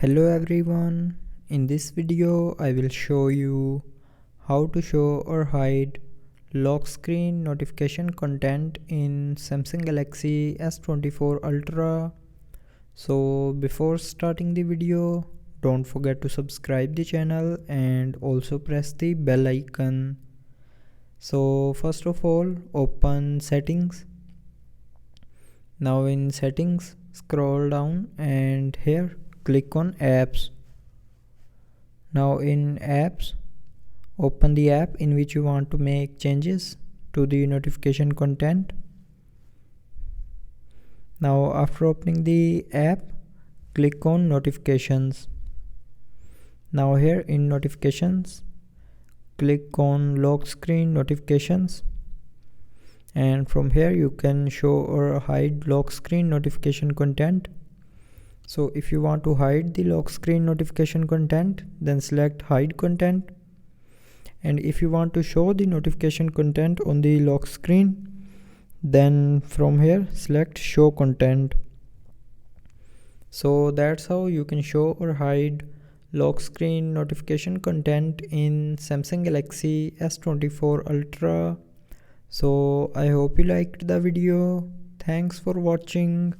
Hello everyone, in this video I will show you how to show or hide lock screen notification content in Samsung Galaxy S24 Ultra. So before starting the video, don't forget to subscribe the channel and also press the bell icon. So first of all, open settings. Now in settings, scroll down and here click on apps. Now in apps, open the app in which you want to make changes to the notification content. Now after opening the app, click on notifications. Now here in notifications, click on lock screen notifications, and from here you can show or hide lock screen notification content. So if you want to hide the lock screen notification content, then select hide content, and if you want to show the notification content on the lock screen, then from here select show content. So that's how you can show or hide lock screen notification content in Samsung Galaxy S24 Ultra. So I hope you liked the video. Thanks for watching.